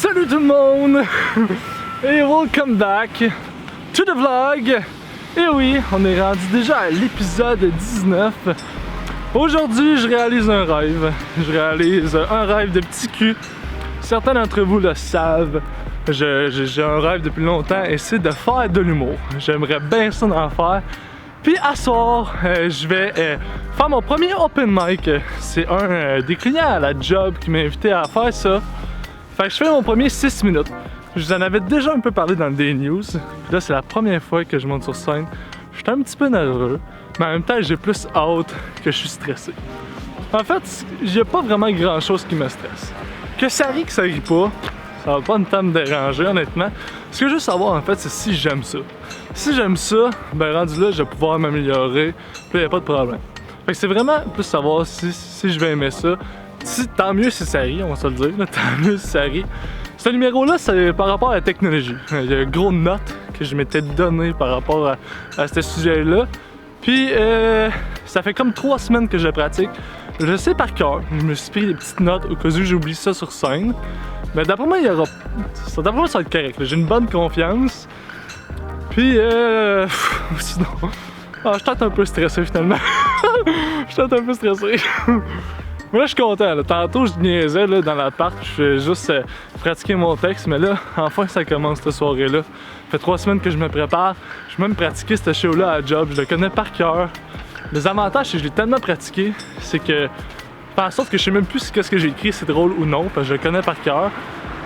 Salut tout le monde et welcome back to the vlog. Et oui, on est rendu déjà à l'épisode 19. Aujourd'hui, je réalise un rêve. Je réalise un rêve de petit cul. Certains d'entre vous le savent. J'ai un rêve depuis longtemps et c'est de faire de l'humour. J'aimerais bien ça d'en faire. Puis à soir, je vais faire mon premier open mic. C'est un des clients à la job qui m'a invité à faire ça. Fait que je fais mon premier 6 minutes. Je vous en avais déjà un peu parlé dans des news. Puis là, c'est la première fois que je monte sur scène. Je suis un petit peu nerveux, mais en même temps, j'ai plus hâte que je suis stressé. En fait, il n'y a pas vraiment grand chose qui me stresse. Que ça rit, que ça rit pas, ça va pas me déranger, honnêtement. Ce que je veux savoir, en fait, c'est si j'aime ça. Si j'aime ça, ben rendu là, je vais pouvoir m'améliorer, puis il n'y a pas de problème. Fait que c'est vraiment plus savoir si je vais aimer ça. Tant mieux si ça rit, on va se le dire, là, tant mieux si ça rit. Ce numéro-là, c'est par rapport à la technologie. Il y a une grosse note que je m'étais donnée par rapport à ce sujet-là. Puis, ça fait comme 3 semaines que je pratique. Je sais par cœur. Je me suis pris des petites notes au cas où j'oublie ça sur scène. Mais d'après moi, ça va être correct. J'ai une bonne confiance. Puis, sinon... Ah, je suis un peu stressé finalement. Je suis un peu stressé. Mais là, je suis content. Là. Tantôt, je niaisais là, dans l'appart. Je fais juste pratiquer mon texte. Mais là, enfin, ça commence cette soirée-là. Ça fait 3 semaines que je me prépare. Je vais même pratiquer ce show-là à la job. Je le connais par cœur. Les avantages, c'est que je l'ai tellement pratiqué, c'est que faire en sorte que je sais même plus si qu'est-ce que j'ai écrit, c'est drôle ou non, parce que je le connais par cœur.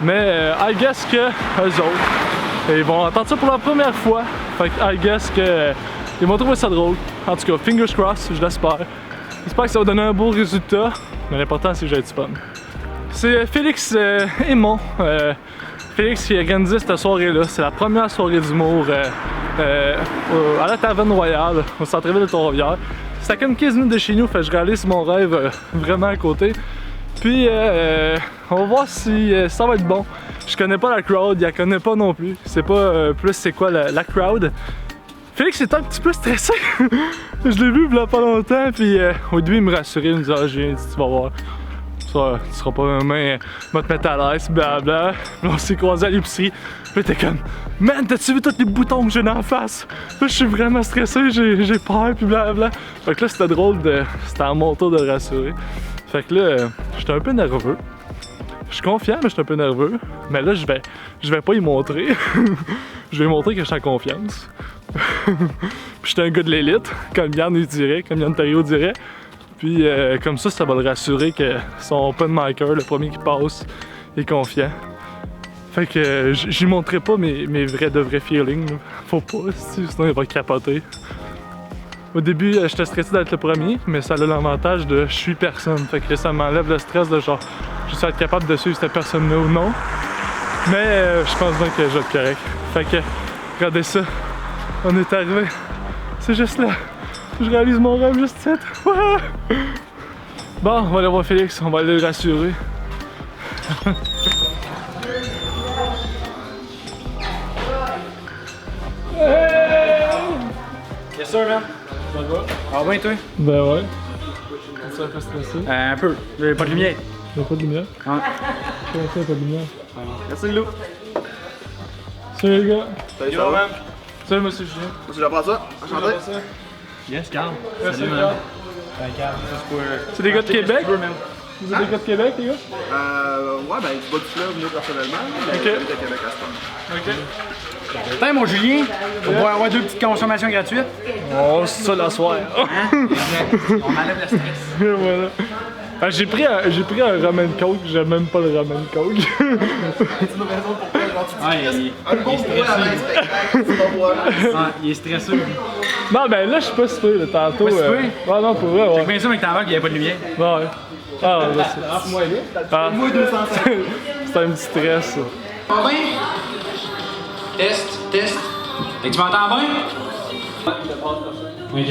Mais I guess que eux autres, ils vont entendre ça pour la première fois. Fait que I guess que ils vont trouver ça drôle. En tout cas, fingers crossed, je l'espère. J'espère que ça va donner un beau résultat, mais l'important c'est que j'ai du fun. C'est Félix Aymon. Félix qui a organisé cette soirée-là. C'est la première soirée d'humour à la Taverne Royale, au centre-ville de Trois-Rivières. C'est à comme 15 minutes de chez nous, fait que je réalise mon rêve vraiment à côté. Puis on va voir si ça va être bon. Je connais pas la crowd, il la connaît pas non plus. C'est pas plus c'est quoi la crowd. Félix était un petit peu stressé. Je l'ai vu il y a pas longtemps, puis au début il me rassurait, il me disait ah, tu vas voir. Ça, tu seras pas main, va te mettre à l'aise, blabla. Puis on s'est croisés à l'épicerie. Puis t'es comme, man, t'as-tu vu tous les boutons que j'ai dans la face? Là, je suis vraiment stressé, j'ai peur, puis blabla. Fait que là, c'était drôle c'était à mon tour de le rassurer. Fait que là, j'étais un peu nerveux. Je suis confiant, mais j'étais un peu nerveux. Mais là, je vais pas y montrer. Je vais montrer que je suis en confiance. Puis j'étais un gars de l'élite, comme Yann dirait, comme Yann Terriot dirait. Puis comme ça va le rassurer que son open micer, le premier qui passe, est confiant. Fait que j'y montrerai pas mes vrais feelings. Faut pas, sinon il va capoter. Au début, j'étais stressé d'être le premier, mais ça a l'avantage de je suis personne. Fait que ça m'enlève le stress de genre, je suis être capable de suivre cette personne-là ou non. Mais je pense donc que je vais être correct. Fait que, regardez ça, on est arrivé. C'est juste là. Je réalise mon rêve juste ici. Bon, on va aller voir Félix, on va aller le rassurer. Yes sir, man. Ça va? Ah ben toi? Ben ouais. Tu es un peu stressé? Un peu. J'ai pas de lumière. Y'a pas de lumière? Ah. Comment ça, y'a pas de lumière? Merci Lou. Salut les gars. Salut, ça va? Salut monsieur Julien. Monsieur, j'apprends ça. Enchanté. Yes, Carl. Salut les gars. C'est des gars de Québec? Vous êtes des gars de Québec, les gars? Ouais, ben, du bas du fleuve, nous, personnellement. Mais Ok. j'habite à Québec à ce temps. Ok. Tiens, mon Julien, on va avoir 2 petites consommations gratuites. Oh, c'est ça la soirée. Hein? On enlève le stress. Voilà. Ah, j'ai pris un ramen coke, j'aime même pas le ramen coke. Ah, il est Un bon bois à l'inspecteur, tu vas voir. ah, il est stressé. Non, ben là, je suis pas super, là, tantôt. Pas super? Ah non, pour vrai, ouais. Bien sûr, mais que t'en vas qu'il n'y avait pas de lumière. Ouais. Ah, là, c'est... Moi, là. Moi, 205. C'est un petit stress, ça. M'entends bien? Test. Et tu m'entends bien? Ok.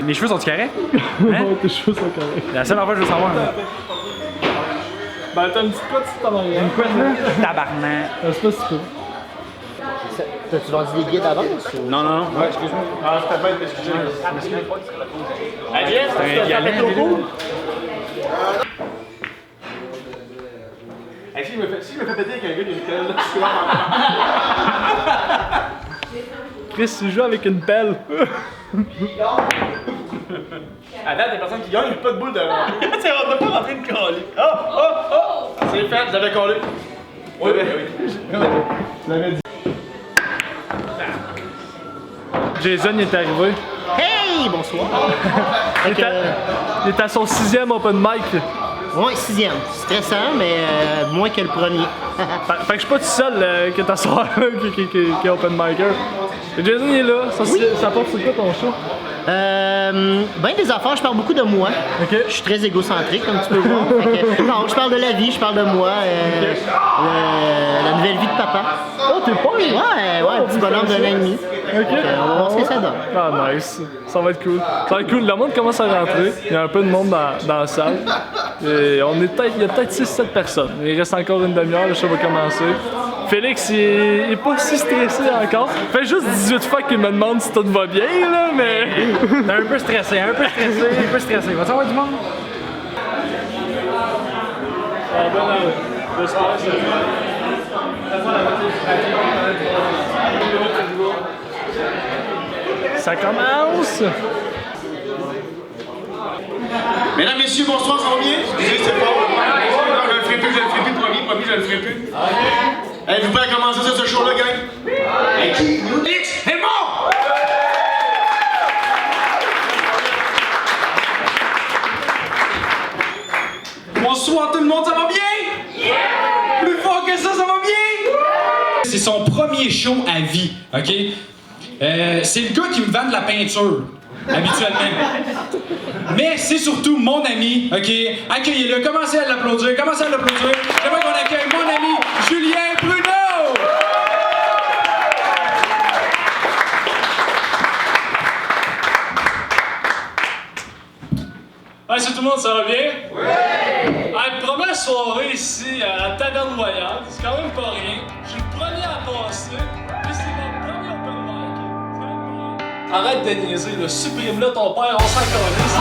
Mes cheveux sont-ils carrés? Hein? Ouais, tes cheveux sont corrects. La seule fois que je veux savoir. Là. Ben, t'as une petite couette sur ton arrière. Une couette là? Tabarnak. C'est pas si peu. T'as-tu vendu des billets d'avance? Non. Ouais, excuse-moi. Ah, c'était bête, excusez-moi. C'est un galant. Hey, si je me fais péter avec un gars qui a une pelle, je suis Chris, il joue avec une pelle. À date, les personnes qui gagnent, j'ai pas de boule de. C'est on n'a pas rentré de coller. Oh! C'est fait, j'avais collé. Oui. Je l'avais dit. Jason est arrivé. Hey, bonsoir! Il est à son 6e open mic. Ouais, 6e. Stressant, mais moins que le premier. Fait que je suis pas tout seul que ta soeur qui est open micer. Et Jason il est là. Ça porte sur quoi ton show? Ben des affaires, je parle beaucoup de moi. Ok. Je suis très égocentrique, comme tu peux voir. Fait que, non, je parle de la vie, je parle de moi. La nouvelle vie de papa. Oh, t'es pas lui? Ouais, un petit bonhomme d'un an et demi. Ok. On va voir ce que ça donne. Ah, nice. Ça va être cool. Ça va être cool. Le monde commence à rentrer. Il y a un peu de monde dans la salle. Et il y a peut-être 6-7 personnes. Il reste encore une demi-heure, le show va commencer. Félix, il est pas si stressé encore. Fait juste 18 fois qu'il me demande si tout va bien, là, mais. Un peu stressé. Va-t-il avoir du monde? Ah, ben, j'espère. Ça commence! Mesdames, messieurs, bonsoir, ça va bien? Excusez, c'est pas. Je le ferai plus, promis, je le ferai plus. Êtes-vous prêts à commencer ce show-là, gang? Hey, qui? X est mort! Bonsoir tout le monde, ça va bien? Plus fort que ça va bien? C'est son premier show à vie, ok? C'est le gars qui me vend de la peinture, habituellement. Mais c'est surtout mon ami, ok? Accueillez-le, commencez à l'applaudir. J'aimerais qu'on accueille mon ami Julien Bruno! Hey, c'est tout le monde, ça va bien? Oui! Hey, première soirée ici à la Taverne Royale, c'est quand même pas rien. Je suis le premier à passer, puis c'est mon premier open mic. Arrête de niaiser, là. Supprime-le ton père, on s'en calisse.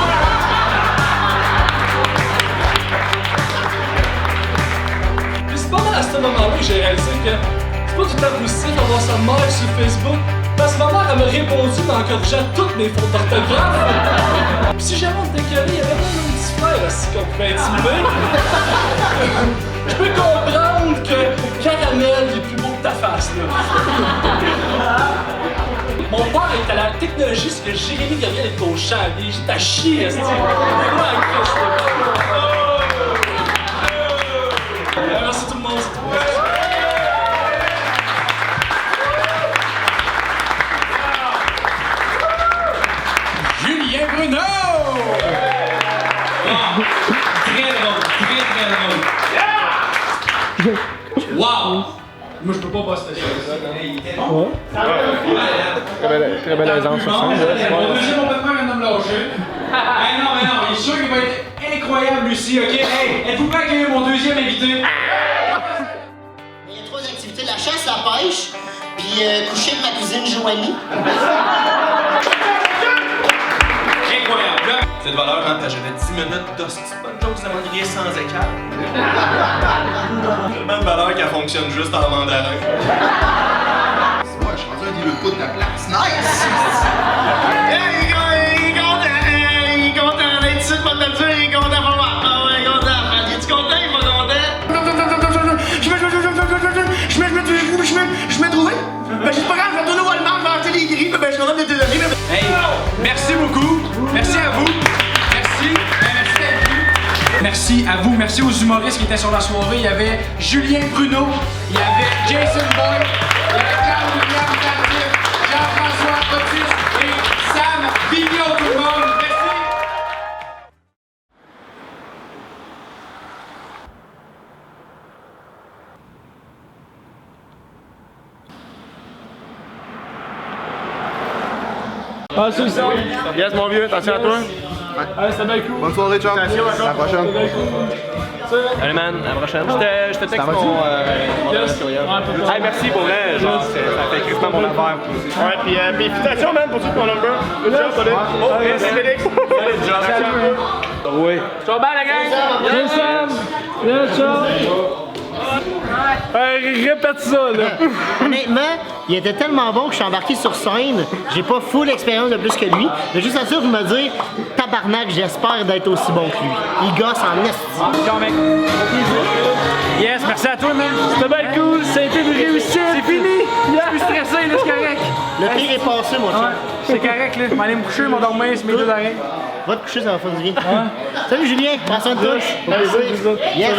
Puis c'est pas mal à ce moment-là que j'ai réalisé que c'est pas tout à positif d'avoir sa mère sur Facebook. Parce que ma mère, elle m'a répondu en corrigeant toutes mes fautes d'orthographe. Pis si jamais on était écœuré, il y avait même un petit frère aussi qu'on pouvait intimider. Je peux comprendre que Caramel est plus beau que ta face, là. Mon père est à la technologie, c'est que Jérémy Gabriel est au champ. Il est à chier, est-ce que merci tout le monde. Julien Bruno! Très drôle. Wow! Moi, je peux pas poster ça. Très belle aisance sur Mon deuxième open mic vient de me lâcher. Hey, non, il est sûr qu'il va être incroyable, Lucie, ok? Hey, êtes-vous prêts à accueillir mon deuxième invité? Il y a 3 activités, la chasse, la pêche, puis coucher avec ma cousine Joanie. Incroyable. C'est de valeur, hein? J'avais 10 minutes d'hostie de bonne chose, ça m'a grillé sans écart. C'est même valeur qu'elle fonctionne juste en mandarin. Ouais, je suis rendu un dealer de poudre de la place. Nice! Il est content d'être ici, pas de le dire, il est content pour moi. Ah ouais, il est content. Il est-tu content, il va content? Je m'ai trouvé. Ben, c'est pas grave, je vais retourner au Walmart, je vais acheter les grilles, ben, je suis content de te donner. Hey, merci beaucoup. Merci à vous. Merci. Merci à vous. Merci à vous. Merci aux humoristes qui étaient sur la soirée. Il y avait Julien Bruno, il y avait Jason Boy, il y avait Claude-William Tardif, Jean-François Otis et Sam Vigneault, tout le monde. Merci. Ah, c'est ça. Yes, mon vieux, attention à toi. Ah, c'était bien cool. Bonne soirée, ciao. À la prochaine. Allez man, à la prochaine. Je te texte mon adresse courriel. Hey, merci pour vrai, genre, ça fait crissement mon affaire. Ouais, puis félicitations, man, pour tout ton number. Good job, buddy. Oh, merci, Félix. Oui. Ciao, bye, la gang! Viens, Sam! Viens, ciao! Répète ça, là. Honnêtement, il était tellement bon que je suis embarqué sur scène. J'ai pas full expérience de plus que lui. Mais juste à ça, je me dire, tabarnak, j'espère d'être aussi bon que lui. Il gosse en esti. Ciao, mec. Yes, merci à toi, man. C'était bien cool, ça a été une réussite. C'est fini. Je suis stressé, là, c'est correct. Le pire est passé, mon chum. Ouais, c'est correct, là. Je vais aller me coucher, je vais dormir, c'est mes deux oreilles. Va te coucher, ça va faire du bien. Salut Julien, prends soin de toi. Au plaisir. Yes.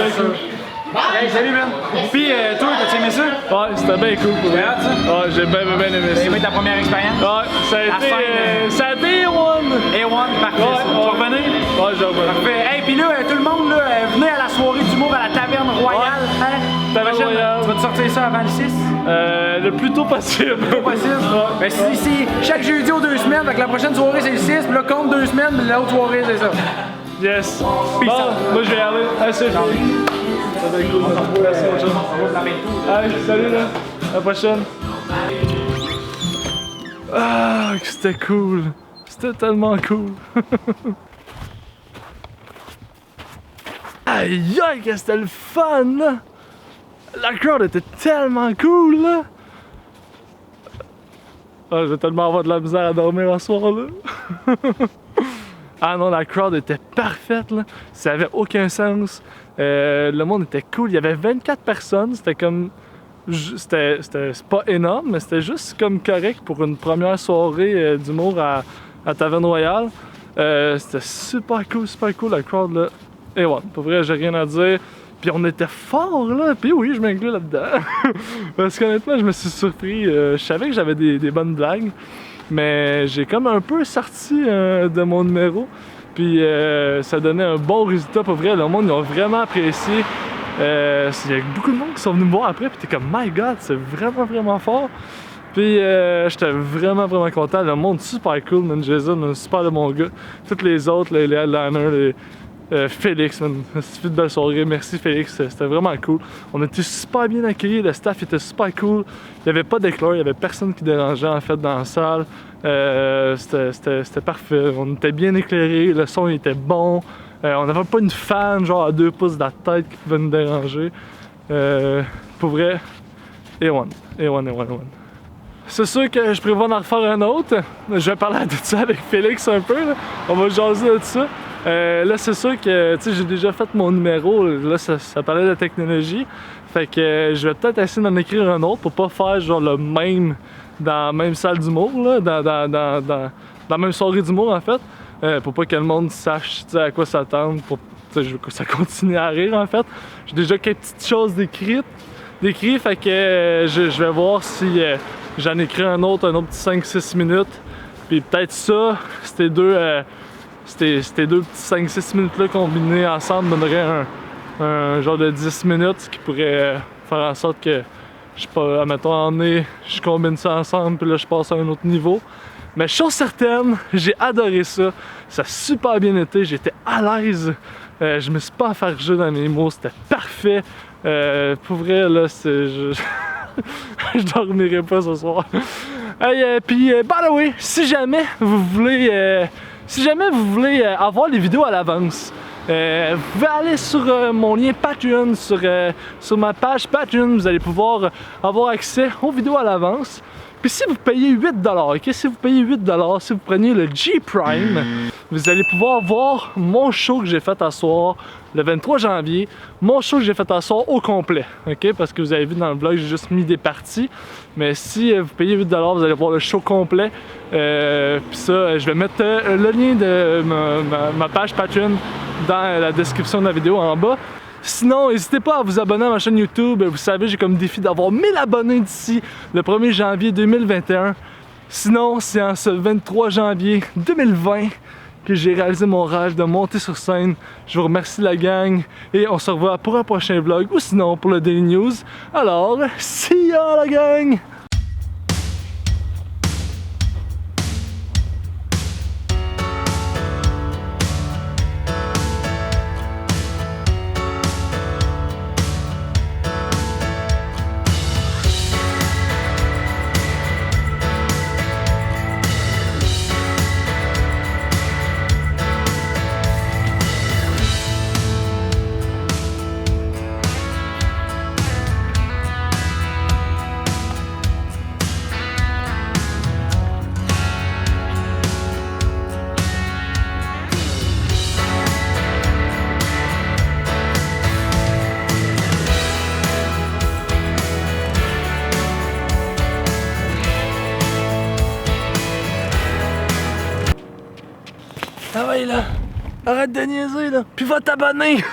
Hey, salut, man. Puis, toi, t'as-tu aimé ça? Ouais, c'était bien cool pour T'as moi. hâte, ça? Ouais, j'ai bien aimé T'as ça. aimé ta première expérience? Ouais, ça a été. scène, Ça a été one! A1, parfait. Ouais, ça. Tu vas revenir? Ouais, j'ai revenir. Parfait. Hey, puis là, tout le monde, là, venez à la soirée d'humour à la Taverne Royale. Hein? Taverne Prochaine, Royale. Tu vas te sortir ça avant le 6? Le plus tôt possible. Possible. Ben, c'est chaque jeudi aux 2 semaines, donc la prochaine soirée c'est le 6, puis là, compte 2 semaines, puis l'autre soirée c'est ça. Yes. Peace Bon, out. moi je vais y aller. Ah, c'est fini. Ça va être cool. Merci, mon chum. Allez, salut là. À la prochaine. Ah, que c'était cool. C'était tellement cool. Aïe, aïe, que c'était le fun là. La crowd était tellement cool là. Ah, je vais tellement avoir de la misère à dormir un soir là. Ah non, la crowd était parfaite là. Ça avait aucun sens. Le monde était cool. Il y avait 24 personnes. C'était comme. C'était pas énorme, mais c'était juste comme correct pour une première soirée d'humour à Taverne Royale. C'était super cool la crowd là. Et ouais, pour vrai, j'ai rien à dire. Puis on était fort là. Puis oui, je m'inclus là-dedans. Parce qu'honnêtement, je me suis surpris. Je savais que j'avais des bonnes blagues. Mais j'ai comme un peu sorti de mon numéro. Puis ça donnait un bon résultat pour vrai. Le monde, ils ont vraiment apprécié. Il y a beaucoup de monde qui sont venus me voir après. Puis t'es comme, my god, c'est vraiment fort. Puis j'étais vraiment content. Le monde, super cool, man. Jason, un super de bon gars. Tous les autres, les headliners, Félix, man, c'était une belle soirée. Merci Félix, c'était vraiment cool. On était super bien accueillis, le staff était super cool. Il n'y avait pas d'éclair, il n'y avait personne qui dérangeait en fait dans la salle. C'était parfait. On était bien éclairés, le son était bon. On n'avait pas une fan genre à 2 pouces de la tête qui pouvait nous déranger. Pour vrai, A1. C'est sûr que je prévois d'en refaire un autre. Je vais parler de ça avec Félix un peu. Là. On va jaser de ça. Là, c'est sûr que j'ai déjà fait mon numéro. Là, ça parlait de technologie. Fait que je vais peut-être essayer d'en écrire un autre pour pas faire genre le même dans la même salle d'humour, là, dans la même soirée d'humour en fait. Pour pas que le monde sache à quoi s'attendre. Je veux que ça continue à rire en fait. J'ai déjà quelques petites choses décrites. Fait que je vais voir si j'en écris un autre petit 5-6 minutes. Puis peut-être ça, c'était deux petits 5-6 minutes-là combinés ensemble donneraient un genre de 10 minutes, ce qui pourrait faire en sorte que, je sais pas, admettons, je combine ça ensemble, puis là, je passe à un autre niveau. Mais chose certaine, j'ai adoré ça. Ça a super bien été, j'étais à l'aise. Je me suis pas enfargé dans mes mots, c'était parfait. Pour vrai, là, je dormirai pas ce soir. Hey, puis, by the way, si jamais vous voulez avoir les vidéos à l'avance, vous pouvez aller sur mon lien Patreon, sur ma page Patreon, vous allez pouvoir avoir accès aux vidéos à l'avance. Puis si vous payez 8$, ok? Si vous payez 8$, si vous prenez le G-Prime, vous allez pouvoir voir mon show que j'ai fait à soir, le 23 janvier, mon show que j'ai fait à soir au complet, ok? Parce que vous avez vu dans le vlog, j'ai juste mis des parties. Mais si vous payez 8$, vous allez voir le show complet. Puis ça, je vais mettre le lien de ma page Patreon dans la description de la vidéo en bas. Sinon, n'hésitez pas à vous abonner à ma chaîne YouTube. Vous savez, j'ai comme défi d'avoir 1000 abonnés d'ici le 1er janvier 2021. Sinon, c'est en ce 23 janvier 2020 que j'ai réalisé mon rêve de monter sur scène. Je vous remercie la gang et on se revoit pour un prochain vlog ou sinon pour le Daily News. Alors, see ya la gang! travail, là. Arrête de niaiser, là. Puis va t'abonner.